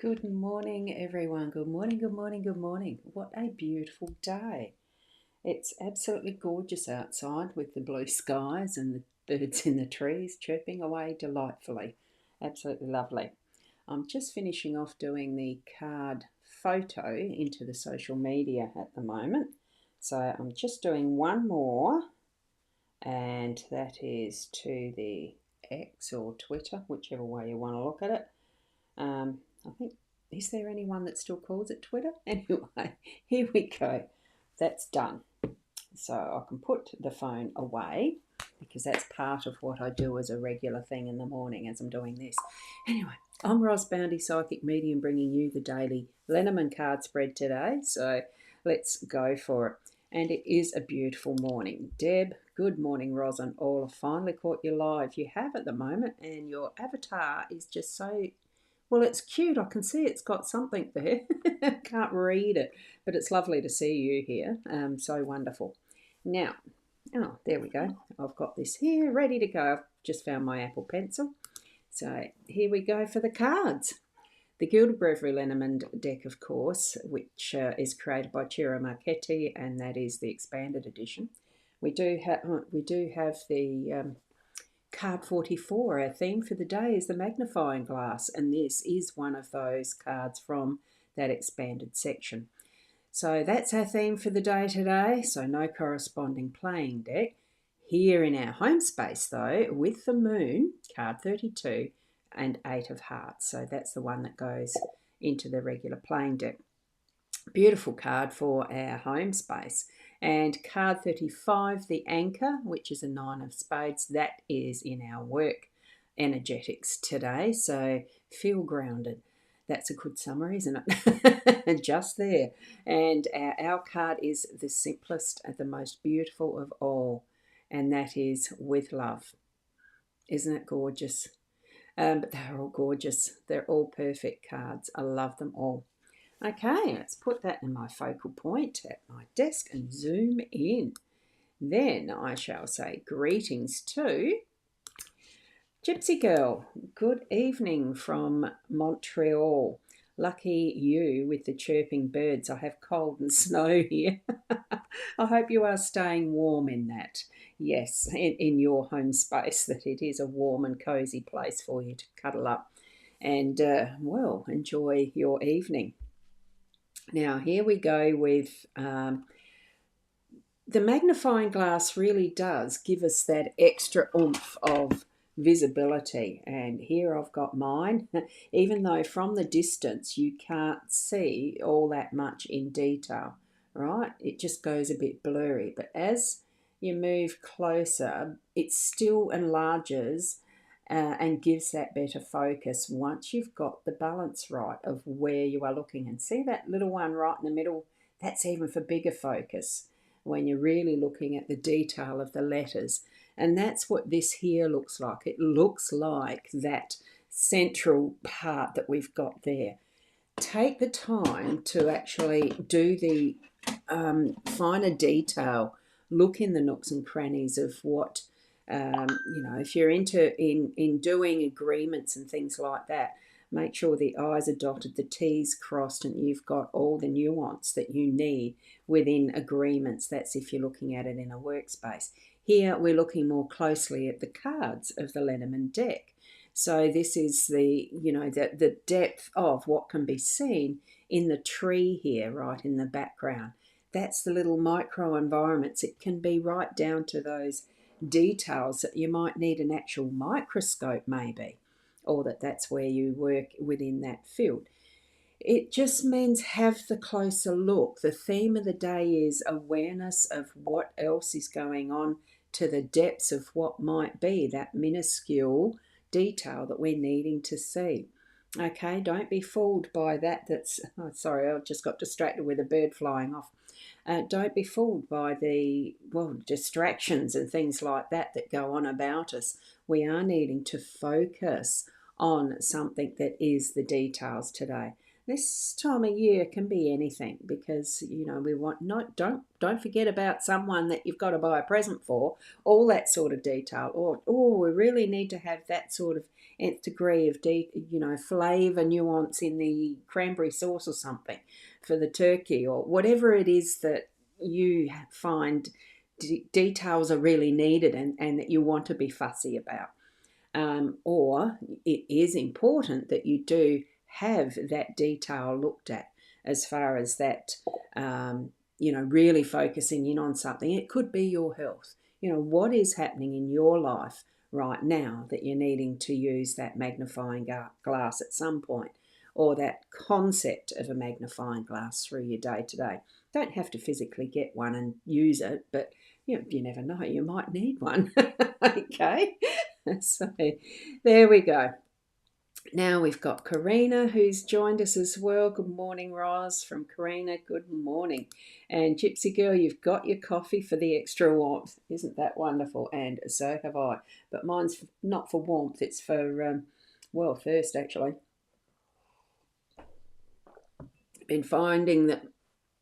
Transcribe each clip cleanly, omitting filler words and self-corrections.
Good morning, everyone. Good morning, good morning, good morning. What a beautiful day. It's absolutely gorgeous outside with the blue skies and the birds in the trees chirping away delightfully. Absolutely lovely. I'm just finishing off doing the card photo into the social media at the moment. So I'm just doing one more, and that is to the X or Twitter, whichever way you want to look at it. I think, is there anyone that still calls it Twitter? Anyway, here we go. That's done. So I can put the phone away because that's part of what I do as a regular thing in the morning as I'm doing this. Anyway, I'm Ros Boundy, Psychic Medium, bringing you the Daily Lenormand card spread today. So let's go for it. And it is a beautiful morning. Deb, good morning, Ros and all. I've finally caught you live. You have at the moment, and your avatar is just so well, it's cute. I can see it's got something there. Can't read it, but it's lovely to see you here. So wonderful. Now, there we go. I've got this here ready to go. I've just found my Apple Pencil. So here we go for the cards. The Gilded Breviary Lenormand deck, of course, which is created by Ciro Marchetti, and that is the expanded edition. We do have the Card 44, our theme for the day is the magnifying glass, and this is one of those cards from that expanded section. So that's our theme for the day today, so no corresponding playing deck. Here in our home space, though, with the moon, card 32 and 8 of hearts. So that's the one that goes into the regular playing deck. Beautiful card for our home space. And card 35, the anchor, which is a 9 of spades, that is in our work energetics today. So feel grounded. That's a good summary, isn't it? Just there. And our card is the simplest and the most beautiful of all, and that is with love. Isn't it gorgeous? But they're all gorgeous. They're all perfect cards. I love them all. Okay, let's put that in my focal point at my desk and zoom in. Then I shall say greetings to Gypsy Girl. Good evening from Montreal. Lucky you with the chirping birds. I have cold and snow here. I hope you are staying warm in that. Yes, in your home space, that it is a warm and cosy place for you to cuddle up and, well, enjoy your evening. Now, here we go with the magnifying glass really does give us that extra oomph of visibility. And here I've got mine. Even though from the distance you can't see all that much in detail, right? It just goes a bit blurry. But as you move closer, it still enlarges and gives that better focus once you've got the balance right of where you are looking. And see that little one right in the middle? That's even for bigger focus when you're really looking at the detail of the letters. And that's what this here looks like. It looks like that central part that we've got there. Take the time to actually do the finer detail. Look in the nooks and crannies of what if you're in doing agreements and things like that, make sure the I's are dotted, the T's crossed, and you've got all the nuance that you need within agreements. That's if you're looking at it in a workspace. Here we're looking more closely at the cards of the Lenormand deck. So this is the depth of what can be seen in the tree here, right in the background. That's the little micro environments. It can be right down to those details that you might need an actual microscope maybe, or that's where you work within that field. It just means have the closer look. The theme of the day is awareness of what else is going on, to the depths of what might be that minuscule detail that we're needing to see. Okay, don't be fooled by that. Sorry, I just got distracted with a bird flying off. Don't be fooled by the distractions and things like that go on about us. We are needing to focus on something that is the details today. This time of year can be anything, because we want don't forget about someone that you've got to buy a present for, all that sort of detail, or we really need to have that sort of nth degree of flavour nuance in the cranberry sauce or something for the turkey, or whatever it is that you find details are really needed and that you want to be fussy about. Or it is important that you do have that detail looked at as far as that, really focusing in on something. It could be your health. What is happening in your life right now that you're needing to use that magnifying glass at some point, or that concept of a magnifying glass through your day to day. Don't have to physically get one and use it, but you never know, you might need one. Okay. So there we go. Now we've got Karina who's joined us as well. Good morning, Roz from Karina. Good morning. And Gypsy Girl, you've got your coffee for the extra warmth. Isn't that wonderful? And so have I. But mine's not for warmth, it's for, thirst actually. Been finding that,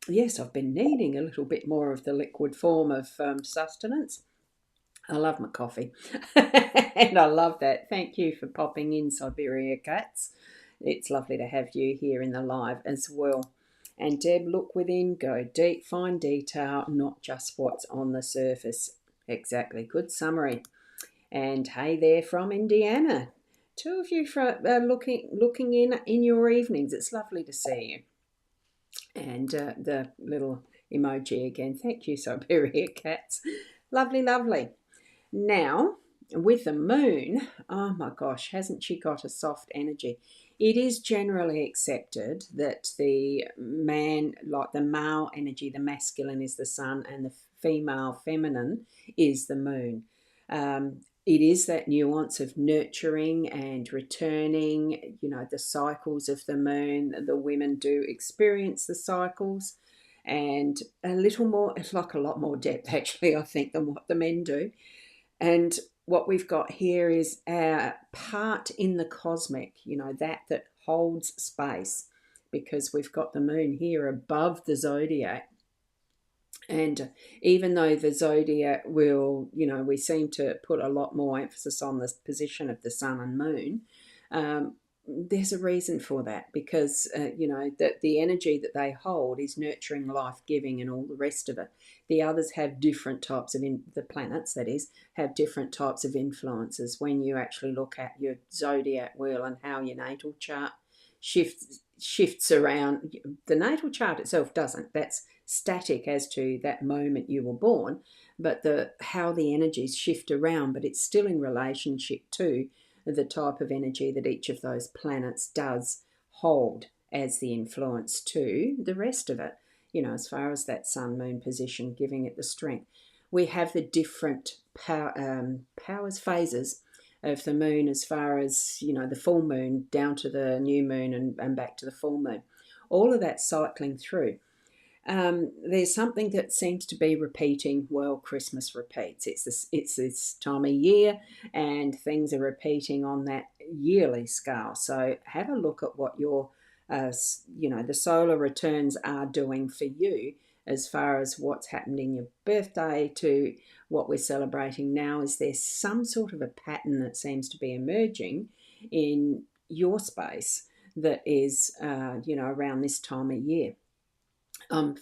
yes, I've been needing a little bit more of the liquid form of sustenance. I love my coffee. And I love that. Thank you for popping in, Siberia Cats. It's lovely to have you here in the live as well. And Deb, look within, go deep, find detail, not just what's on the surface. Exactly. Good summary. And hey there from Indiana. Two of you looking in your evenings. It's lovely to see you. And the little emoji again. Thank you, Siberia Cats. Lovely, lovely. Now, with the moon, oh my gosh, hasn't she got a soft energy? It is generally accepted that the man, like the male energy, the masculine is the sun, and the female feminine is the moon. It is that nuance of nurturing and returning, the cycles of the moon. The women do experience the cycles, and a little more, it's like a lot more depth actually, I think, than what the men do. And what we've got here is our part in the cosmic, that holds space, because we've got the moon here above the zodiac. And even though the zodiac will, we seem to put a lot more emphasis on the position of the sun and moon, there's a reason for that, because that the energy that they hold is nurturing, life giving, and all the rest of it. The others have different types of the planets, that is, have different types of influences. When you actually look at your zodiac wheel and how your natal chart shifts around, the natal chart itself doesn't. That's static as to that moment you were born, but how the energies shift around, but it's still in relationship to the type of energy that each of those planets does hold as the influence to the rest of it, as far as that sun-moon position, giving it the strength. We have the different powers, phases of the moon, as far as, the full moon down to the new moon and back to the full moon. All of that cycling through. There's something that seems to be repeating. Well, Christmas repeats. It's this time of year, and things are repeating on that yearly scale. So have a look at what your, the solar returns are doing for you, as far as what's happened in your birthday to what we're celebrating now. Is there some sort of a pattern that seems to be emerging in your space that is, around this time of year? I'm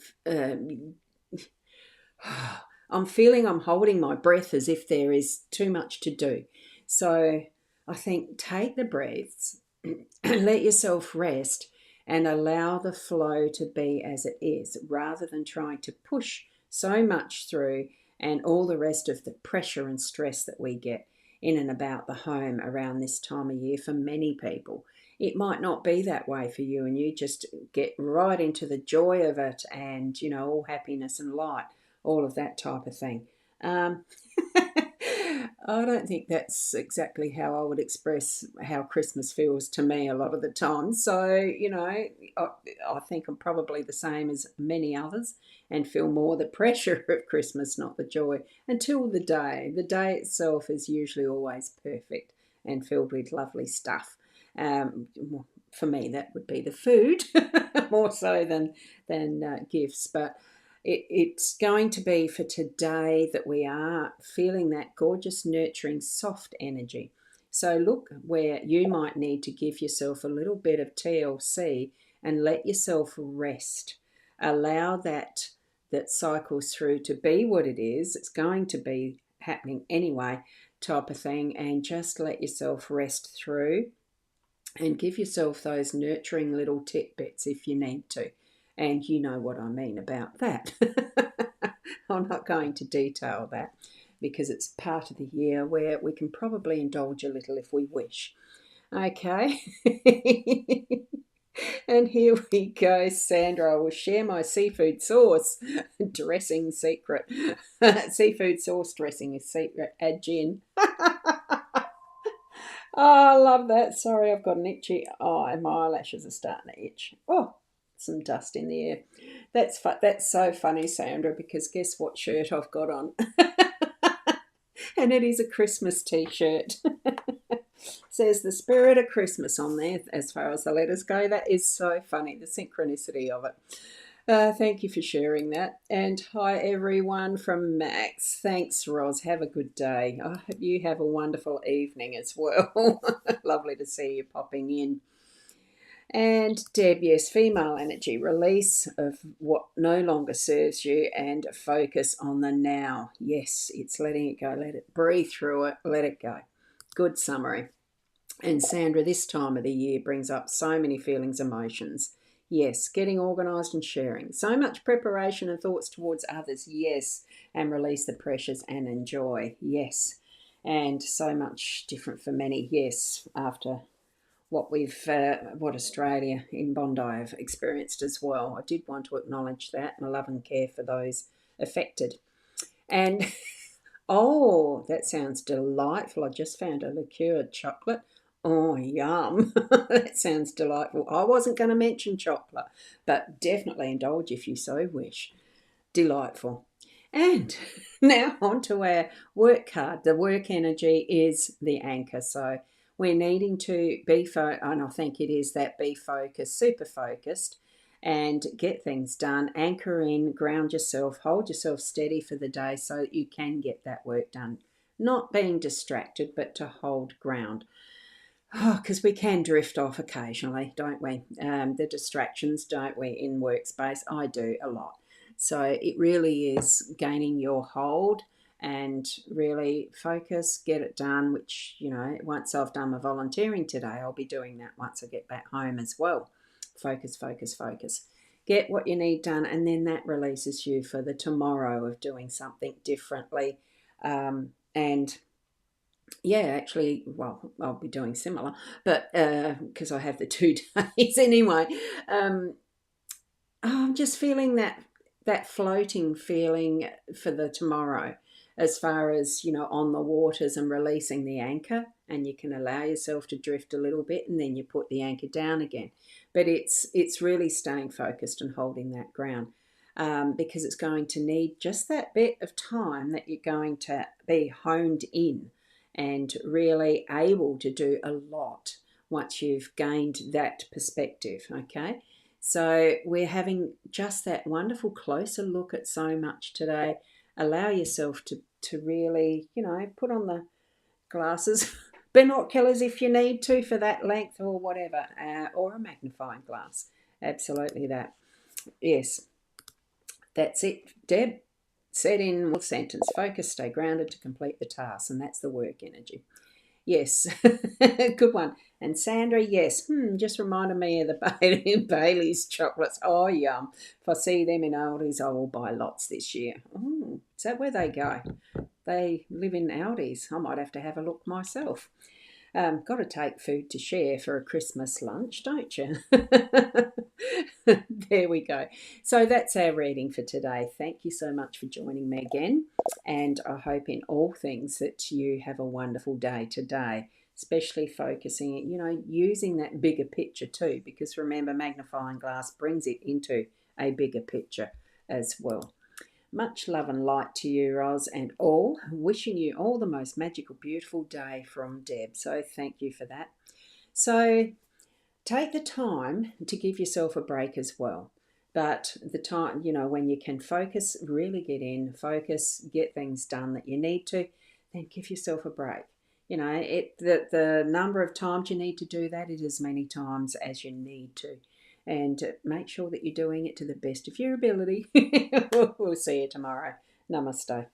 feeling I'm holding my breath as if there is too much to do. So I think take the breaths, let yourself rest, and allow the flow to be as it is, rather than trying to push so much through and all the rest of the pressure and stress that we get in and about the home around this time of year for many people. It might not be that way for you, and you just get right into the joy of it and, all happiness and light, all of that type of thing. I don't think that's exactly how I would express how Christmas feels to me a lot of the time. So, I think I'm probably the same as many others and feel more the pressure of Christmas, not the joy, until the day. The day itself is usually always perfect and filled with lovely stuff. For me, that would be the food more so than gifts. But it's going to be for today that we are feeling that gorgeous, nurturing, soft energy. So look where you might need to give yourself a little bit of TLC and let yourself rest. Allow that cycles through to be what it is. It's going to be happening anyway, type of thing, and just let yourself rest through and give yourself those nurturing little tidbits if you need to. And you know what I mean about that. I'm not going to detail that because it's part of the year where we can probably indulge a little if we wish. Okay. And here we go, Sandra. I will share my seafood sauce dressing secret. Seafood sauce dressing is secret. Add gin. Oh, I love that. Sorry, I've got an itchy eye. My eyelashes are starting to itch. Oh, some dust in the air. That's so funny, Sandra, because guess what shirt I've got on? And it is a Christmas t-shirt. Says the spirit of Christmas on there as far as the letters go. That is so funny, the synchronicity of it. Thank you for sharing that. And hi, everyone from Max. Thanks, Roz. Have a good day. I hope you have a wonderful evening as well. Lovely to see you popping in. And Deb, yes, female energy, release of what no longer serves you and focus on the now. Yes, it's letting it go. Let it breathe through it. Let it go. Good summary. And Sandra, this time of the year brings up so many feelings, emotions. Yes, getting organised and sharing. So much preparation and thoughts towards others. Yes, and release the pressures and enjoy. Yes, and so much different for many. Yes, after what Australia in Bondi have experienced as well. I did want to acknowledge that and love and care for those affected. And oh, that sounds delightful. I just found a liqueured chocolate. Oh, yum. That sounds delightful. I wasn't going to mention chocolate, but definitely indulge if you so wish. Delightful. And now on to our work card. The work energy is the anchor. So we're needing to be, and I think it is that be focused, super focused, and get things done. Anchor in, ground yourself, hold yourself steady for the day so that you can get that work done. Not being distracted, but to hold ground. Because we can drift off occasionally, don't we? The distractions, don't we, in workspace? I do a lot. So it really is gaining your hold and really focus, get it done, which, once I've done my volunteering today, I'll be doing that once I get back home as well. Focus, focus, focus. Get what you need done, and then that releases you for the tomorrow of doing something differently. And yeah, actually, well, I'll be doing similar, but because I have the 2 days anyway. I'm just feeling that floating feeling for the tomorrow, as far as on the waters and releasing the anchor, and you can allow yourself to drift a little bit, and then you put the anchor down again. But it's really staying focused and holding that ground. Because it's going to need just that bit of time that you're going to be honed in and really able to do a lot once you've gained that perspective, okay? So we're having just that wonderful closer look at so much today. Allow yourself to really, put on the glasses, binoculars if you need to for that length or whatever, or a magnifying glass. Absolutely that. Yes, that's it, Deb. Set in one sentence. Focus, stay grounded to complete the task, and that's the work energy. Yes, good one. And Sandra, yes, just reminded me of the Bailey's chocolates. Oh, yum. If I see them in Aldi's, I will buy lots this year. Oh, is that where they go? They live in Aldi's. I might have to have a look myself. Got to take food to share for a Christmas lunch, don't you? There we go. So that's our reading for today. Thank you so much for joining me again. And I hope in all things that you have a wonderful day today, especially focusing, using that bigger picture too, because remember, magnifying glass brings it into a bigger picture as well. Much love and light to you, Roz, and all. Wishing you all the most magical, beautiful day from Deb. So thank you for that. So take the time to give yourself a break as well. But the time, when you can focus, really get in, focus, get things done that you need to, then give yourself a break. You know, the number of times you need to do that is as many times as you need to. And make sure that you're doing it to the best of your ability. We'll see you tomorrow. Namaste.